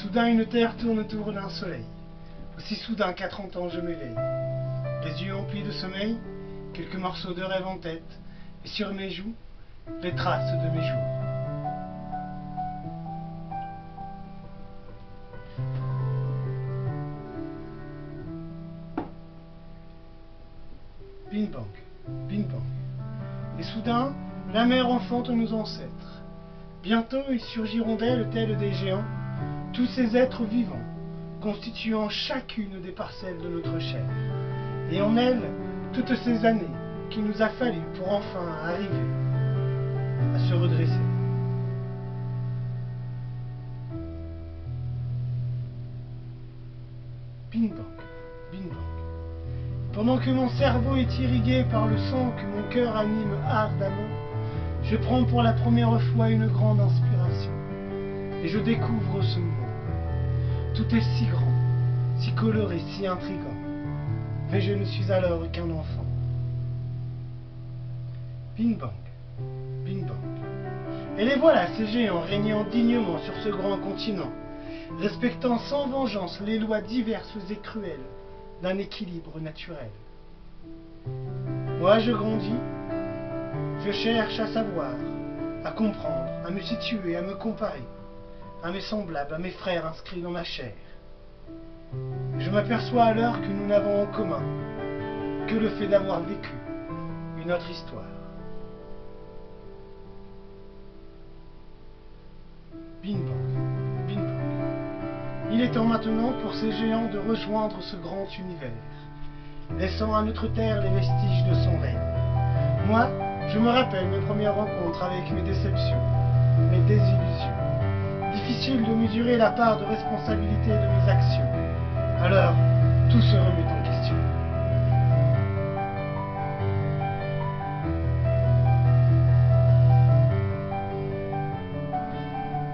soudain une terre tourne autour d'un soleil. Aussi soudain qu'à 30 ans je m'éveille. Les yeux emplis de sommeil, quelques morceaux de rêve en tête, et sur mes joues, les traces de mes jours. Bing bang, bing bang. Et soudain, la mer enfante nos ancêtres. Bientôt ils surgiront d'elle tels des géants, tous ces êtres vivants, constituant chacune des parcelles de notre chair. Et en elle, toutes ces années qu'il nous a fallu pour enfin arriver à se redresser. Bing bang, bing bang. Pendant que mon cerveau est irrigué par le sang que mon cœur anime ardemment, je prends pour la première fois une grande inspiration et je découvre ce monde. Tout est si grand, si coloré, si intrigant, mais je ne suis alors qu'un enfant. Bing bang, bing bang. Et les voilà, ces géants régnant dignement sur ce grand continent, respectant sans vengeance les lois diverses et cruelles d'un équilibre naturel. Moi je grandis, je cherche à savoir, à comprendre, à me situer, à me comparer, à mes semblables, à mes frères inscrits dans ma chair. Je m'aperçois alors que nous n'avons en commun que le fait d'avoir vécu une autre histoire. Bing bang, bing bang. Il est temps maintenant pour ces géants de rejoindre ce grand univers, laissant à notre terre les vestiges de son règne. Moi, je me rappelle mes premières rencontres avec mes déceptions, mes désillusions. Difficile de mesurer la part de responsabilité de mes actions. Alors, tout se remet en question.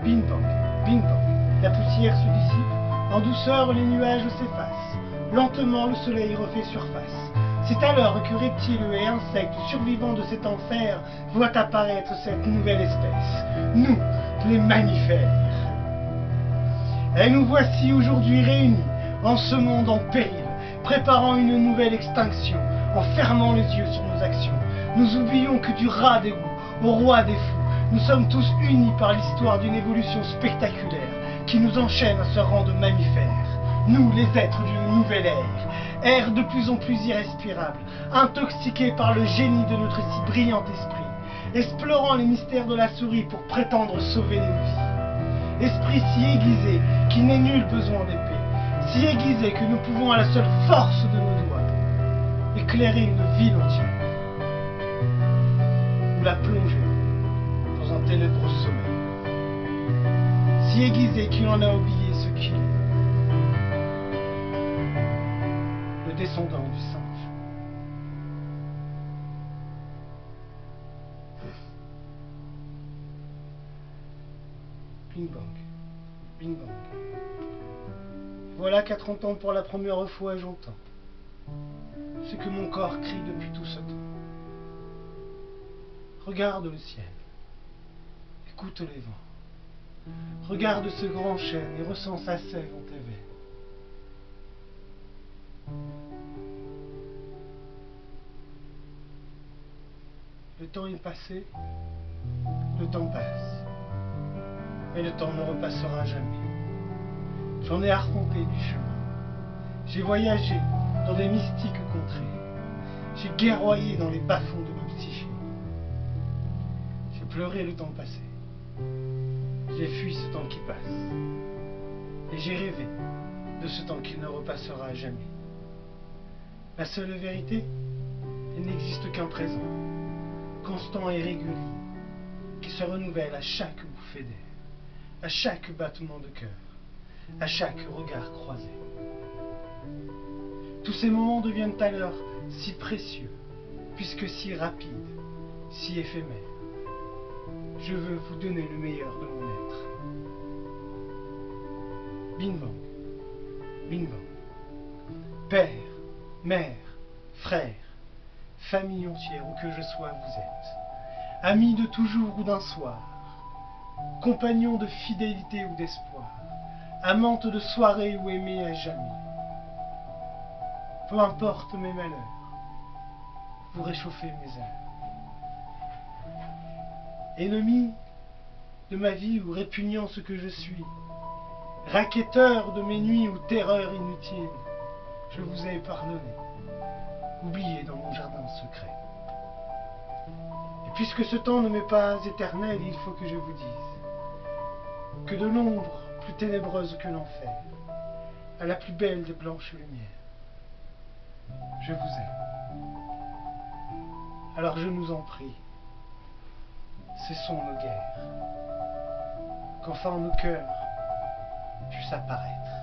Bing bang, bing bang. La poussière se dissipe, en douceur les nuages s'effacent. Lentement le soleil refait surface. C'est alors que reptiles et insectes survivants de cet enfer voient apparaître cette nouvelle espèce, nous, les mammifères. Et nous voici aujourd'hui réunis, en ce monde en péril, préparant une nouvelle extinction, en fermant les yeux sur nos actions. Nous oublions que du rat des goûts au roi des fous, nous sommes tous unis par l'histoire d'une évolution spectaculaire qui nous enchaîne à ce rang de mammifères. Nous, les êtres d'une nouvelle ère de plus en plus irrespirable, intoxiqués par le génie de notre si brillant esprit, explorant les mystères de la souris pour prétendre sauver nos vies. Esprit si aiguisé qu'il n'est nul besoin d'épée, si aiguisé que nous pouvons à la seule force de nos doigts éclairer une ville entière, ou la plonger dans un ténébreux sommeil, si aiguisé qu'il en a oublié ce qu'il est, le descendant du singe. Bing bang, bing bang. Voilà qu'à 30 ans pour la première fois j'entends ce que mon corps crie depuis tout ce temps. Regarde le ciel, écoute les vents, regarde ce grand chêne et ressens sa sève en tes veines. Le temps est passé, le temps passe. Mais le temps ne repassera jamais. J'en ai arpenté du chemin. J'ai voyagé dans des mystiques contrées. J'ai guerroyé dans les bas-fonds de ma psyché. J'ai pleuré le temps passé. J'ai fui ce temps qui passe. Et j'ai rêvé de ce temps qui ne repassera jamais. La seule vérité, il n'existe qu'un présent, constant et régulier, qui se renouvelle à chaque bouffée d'air, à chaque battement de cœur, à chaque regard croisé. Tous ces moments deviennent alors si précieux, puisque si rapides, si éphémères. Je veux vous donner le meilleur de mon être. Bing bang, bing bang. Père, mère, frère, famille entière où que je sois vous êtes. Amis de toujours ou d'un soir, compagnons de fidélité ou d'espoir, amante de soirée ou aimée à jamais. Peu importe mes malheurs, vous réchauffez mes heures. Ennemi de ma vie ou répugnant ce que je suis, racketteur de mes nuits ou terreur inutile, je vous ai pardonné, oublié dans mon jardin secret. Et puisque ce temps ne m'est pas éternel, il faut que je vous dise que de l'ombre plus ténébreuse que l'enfer, à la plus belle des blanches lumières, je vous aime. Alors je nous en prie, cessons nos guerres, qu'enfin nos cœurs puissent apparaître.